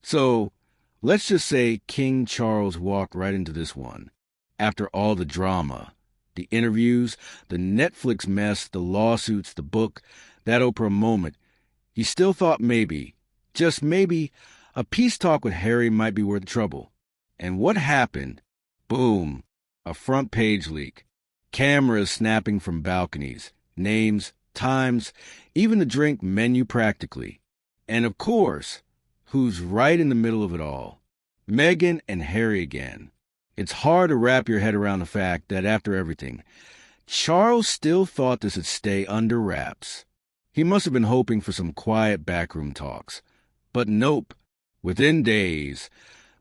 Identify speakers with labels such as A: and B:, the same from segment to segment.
A: So, let's just say King Charles walked right into this one. After all the drama, the interviews, the Netflix mess, the lawsuits, the book, that Oprah moment, he still thought maybe, just maybe, a peace talk with Harry might be worth the trouble. And what happened? Boom. A front page leak. Cameras snapping from balconies. Names, times, even the drink menu practically. And of course, who's right in the middle of it all? Meghan and Harry again. It's hard to wrap your head around the fact that after everything, Charles still thought this would stay under wraps. He must have been hoping for some quiet backroom talks. But nope. Within days,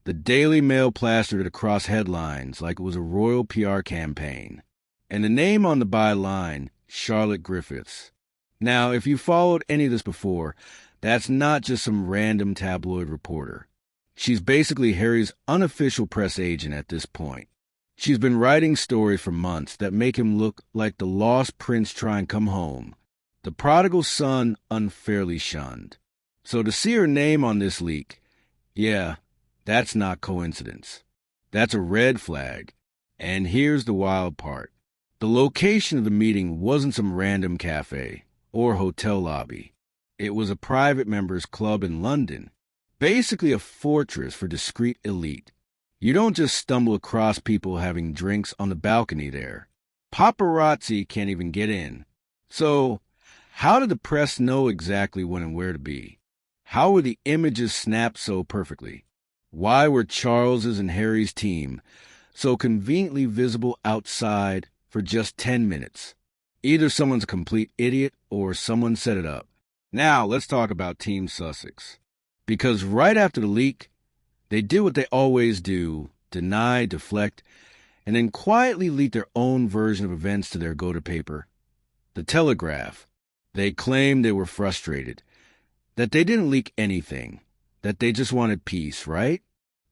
A: the Daily Mail plastered it across headlines like it was a royal PR campaign. And the name on the byline, Charlotte Griffiths. Now, if you followed any of this before, that's not just some random tabloid reporter. She's basically Harry's unofficial press agent at this point. She's been writing stories for months that make him look like the lost prince trying to come home, the prodigal son unfairly shunned. So to see her name on this leak, yeah, that's not coincidence. That's a red flag. And here's the wild part. The location of the meeting wasn't some random cafe or hotel lobby. It was a private members club in London, basically a fortress for discreet elite. You don't just stumble across people having drinks on the balcony there. Paparazzi can't even get in. So, how did the press know exactly when and where to be? How were the images snapped so perfectly? Why were Charles's and Harry's team so conveniently visible outside for just 10 minutes? Either someone's a complete idiot or someone set it up. Now, let's talk about Team Sussex. Because right after the leak, they did what they always do, deny, deflect, and then quietly leak their own version of events to their go-to paper, The Telegraph. They claimed they were frustrated, that they didn't leak anything, that they just wanted peace, right?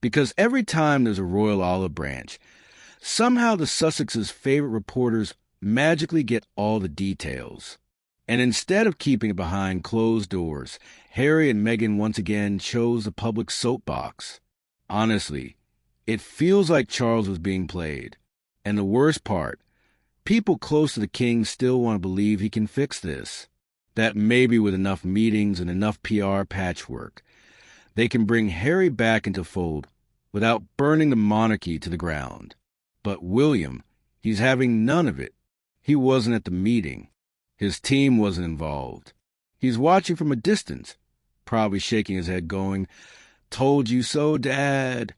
A: Because every time there's a royal olive branch, somehow the Sussexes' favorite reporters magically get all the details. And instead of keeping it behind closed doors, Harry and Meghan once again chose the public soapbox. Honestly, it feels like Charles was being played. And the worst part, people close to the king still want to believe he can fix this. That maybe with enough meetings and enough PR patchwork, they can bring Harry back into fold without burning the monarchy to the ground. But William, he's having none of it. He wasn't at the meeting. His team wasn't involved. He's watching from a distance, probably shaking his head going, "Told you so, Dad."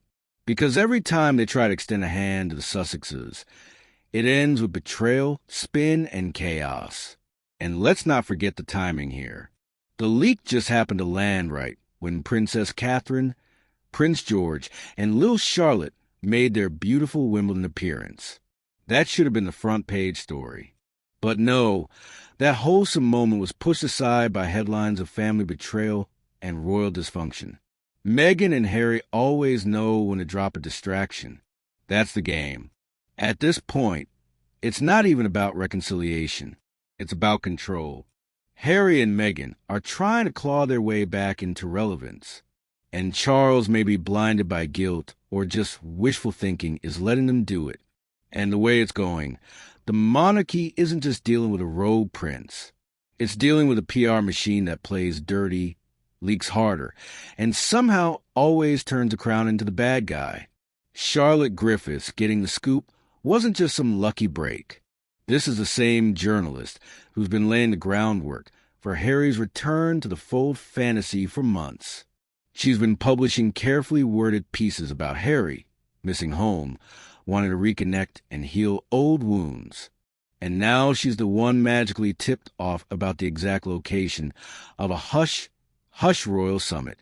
A: Because every time they try to extend a hand to the Sussexes, it ends with betrayal, spin, and chaos. And let's not forget the timing here. The leak just happened to land right when Princess Catherine, Prince George, and Lil Charlotte made their beautiful Wimbledon appearance. That should have been the front page story. But no, that wholesome moment was pushed aside by headlines of family betrayal and royal dysfunction. Meghan and Harry always know when to drop a distraction. That's the game. At this point, it's not even about reconciliation. It's about control. Harry and Meghan are trying to claw their way back into relevance. And Charles may be blinded by guilt or just wishful thinking is letting them do it. And the way it's going, the monarchy isn't just dealing with a rogue prince. It's dealing with a PR machine that plays dirty, leaks harder, and somehow always turns the crown into the bad guy. Charlotte Griffiths getting the scoop wasn't just some lucky break. This is the same journalist who's been laying the groundwork for Harry's return to the fold fantasy for months. She's been publishing carefully worded pieces about Harry, missing home, wanting to reconnect and heal old wounds. And now she's the one magically tipped off about the exact location of a hush royal summit.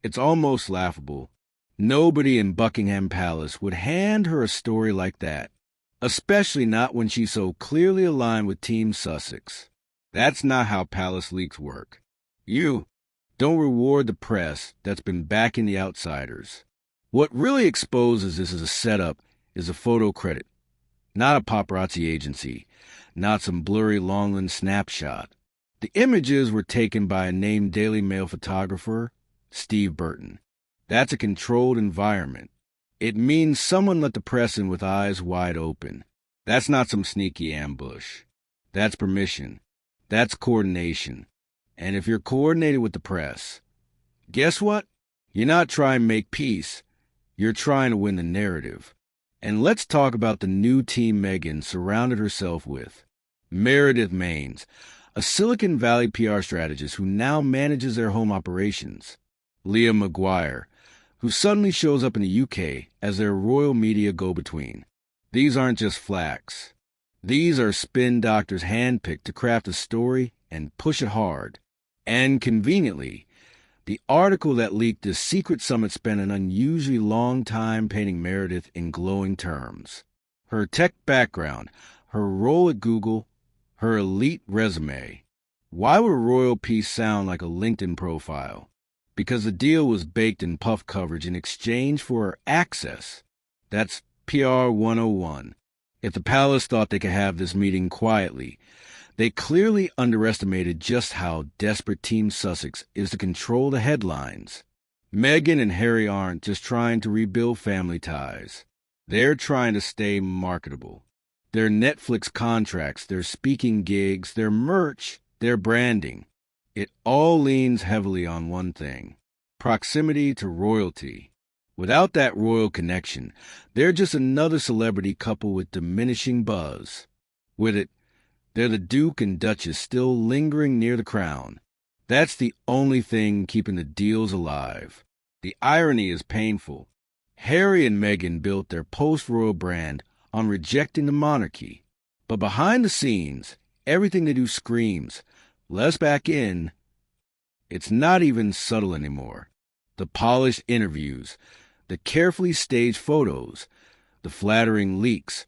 A: It's almost laughable. Nobody in Buckingham Palace would hand her a story like that. Especially not when she's so clearly aligned with Team Sussex. That's not how palace leaks work. You don't reward the press that's been backing the outsiders. What really exposes this as a setup is a photo credit, not a paparazzi agency, not some blurry Longland snapshot. The images were taken by a named Daily Mail photographer, Steve Burton. That's a controlled environment. It means someone let the press in with eyes wide open. That's not some sneaky ambush. That's permission. That's coordination. And if you're coordinated with the press, guess what? You're not trying to make peace. You're trying to win the narrative. And let's talk about the new team Meghan surrounded herself with. Meredith Maines, a Silicon Valley PR strategist who now manages their home operations. Leah McGuire, who suddenly shows up in the UK as their royal media go-between. These aren't just flacks. These are spin doctors handpicked to craft a story and push it hard. And conveniently, the article that leaked this secret summit spent an unusually long time painting Meredith in glowing terms. Her tech background, her role at Google, her elite resume. Why would a royal piece sound like a LinkedIn profile? Because the deal was baked in puff coverage in exchange for her access. That's PR 101. If the palace thought they could have this meeting quietly, they clearly underestimated just how desperate Team Sussex is to control the headlines. Meghan and Harry aren't just trying to rebuild family ties. They're trying to stay marketable. Their Netflix contracts, their speaking gigs, their merch, their branding. It all leans heavily on one thing: proximity to royalty. Without that royal connection, they're just another celebrity couple with diminishing buzz. With it, they're the Duke and Duchess still lingering near the crown. That's the only thing keeping the deals alive. The irony is painful. Harry and Meghan built their post-royal brand on rejecting the monarchy. But behind the scenes, everything they do screams, "Let's back in." It's not even subtle anymore. The polished interviews, the carefully staged photos, the flattering leaks,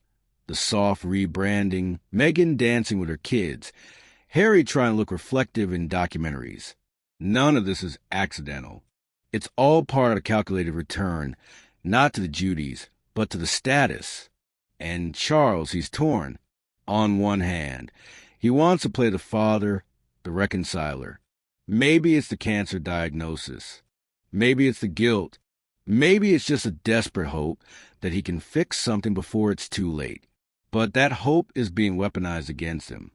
A: the soft rebranding, Meghan dancing with her kids, Harry trying to look reflective in documentaries. None of this is accidental. It's all part of a calculated return, not to the duties, but to the status. And Charles, he's torn. On one hand, he wants to play the father, the reconciler. Maybe it's the cancer diagnosis. Maybe it's the guilt. Maybe it's just a desperate hope that he can fix something before it's too late. But that hope is being weaponized against him.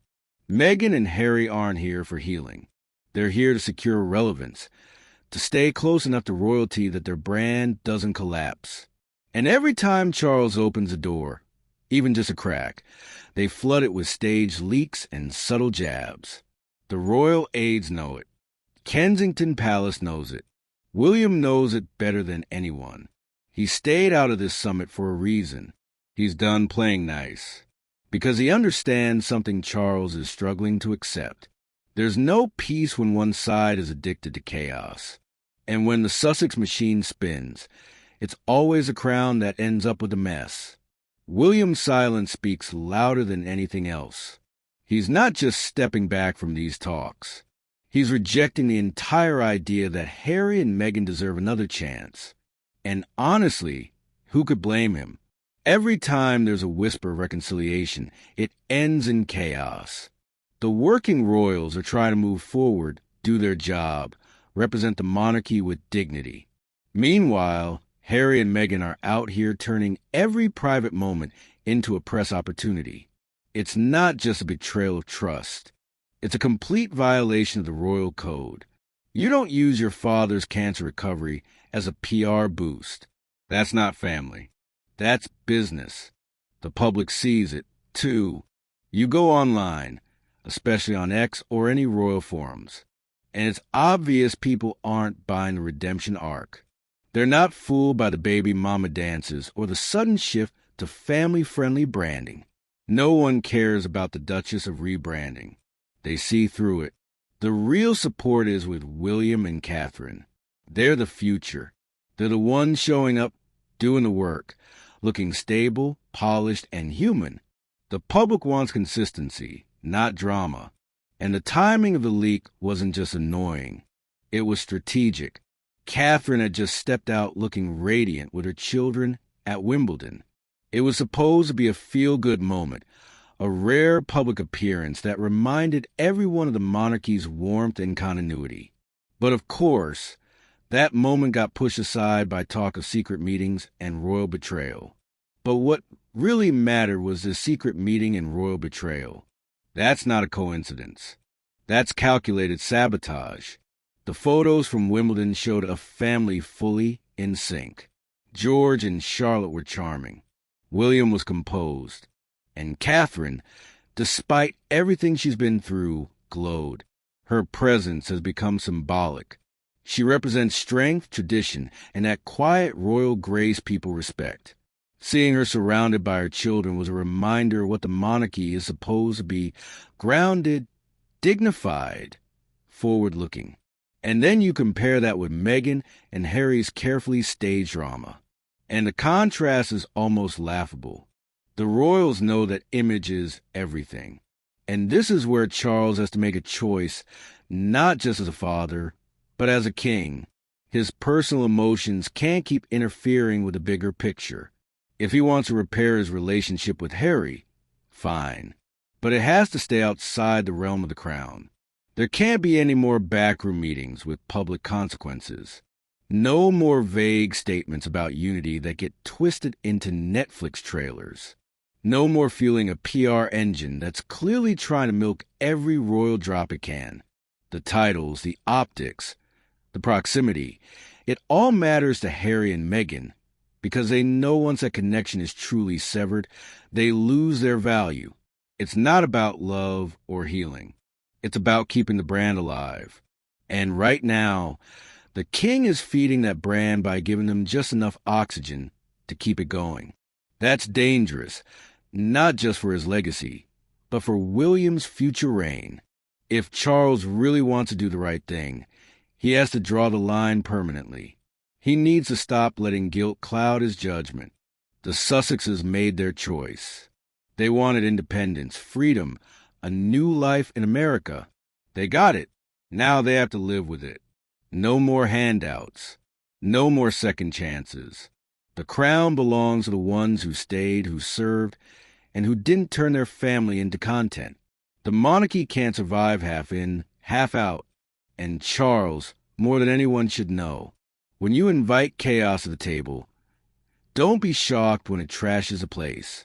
A: Meghan and Harry aren't here for healing. They're here to secure relevance, to stay close enough to royalty that their brand doesn't collapse. And every time Charles opens a door, even just a crack, they flood it with staged leaks and subtle jabs. The royal aides know it. Kensington Palace knows it. William knows it better than anyone. He stayed out of this summit for a reason. He's done playing nice. Because he understands something Charles is struggling to accept. There's no peace when one side is addicted to chaos. And when the Sussex machine spins, it's always a crown that ends up with a mess. William's silence speaks louder than anything else. He's not just stepping back from these talks. He's rejecting the entire idea that Harry and Meghan deserve another chance. And honestly, who could blame him? Every time there's a whisper of reconciliation, it ends in chaos. The working royals are trying to move forward, do their job, represent the monarchy with dignity. Meanwhile, Harry and Meghan are out here turning every private moment into a press opportunity. It's not just a betrayal of trust. It's a complete violation of the royal code. You don't use your father's cancer recovery as a PR boost. That's not family. That's business. The public sees it, too. You go online, especially on X or any royal forums, and it's obvious people aren't buying the redemption arc. They're not fooled by the baby mama dances or the sudden shift to family-friendly branding. No one cares about the Duchess of rebranding. They see through it. The real support is with William and Catherine. They're the future. They're the ones showing up, doing the work, looking stable, polished, and human. The public wants consistency, not drama. And the timing of the leak wasn't just annoying. It was strategic. Catherine had just stepped out looking radiant with her children at Wimbledon. It was supposed to be a feel-good moment, a rare public appearance that reminded everyone of the monarchy's warmth and continuity. But of course, That moment got pushed aside by talk of secret meetings and royal betrayal. But what really mattered was the secret meeting and royal betrayal. That's not a coincidence. That's calculated sabotage. The photos from Wimbledon showed a family fully in sync. George and Charlotte were charming. William was composed. And Catherine, despite everything she's been through, glowed. Her presence has become symbolic. She represents strength, tradition, and that quiet royal grace people respect. Seeing her surrounded by her children was a reminder of what the monarchy is supposed to be: grounded, dignified, forward-looking. And then you compare that with Meghan and Harry's carefully staged drama. And the contrast is almost laughable. The royals know that image is everything. And this is where Charles has to make a choice, not just as a father, but as a king. His personal emotions can't keep interfering with the bigger picture. If he wants to repair his relationship with Harry, fine. But it has to stay outside the realm of the crown. There can't be any more backroom meetings with public consequences. No more vague statements about unity that get twisted into Netflix trailers. No more fueling a PR engine that's clearly trying to milk every royal drop it can. The titles, the optics, the proximity, it all matters to Harry and Meghan, because they know once that connection is truly severed, they lose their value. It's not about love or healing. It's about keeping the brand alive. And right now, the king is feeding that brand by giving them just enough oxygen to keep it going. That's dangerous, not just for his legacy, but for William's future reign. If Charles really wants to do the right thing, he has to draw the line permanently. He needs to stop letting guilt cloud his judgment. The Sussexes made their choice. They wanted independence, freedom, a new life in America. They got it. Now they have to live with it. No more handouts. No more second chances. The crown belongs to the ones who stayed, who served, and who didn't turn their family into content. The monarchy can't survive half in, half out. And Charles, more than anyone, should know. When you invite chaos to the table, don't be shocked when it trashes a place.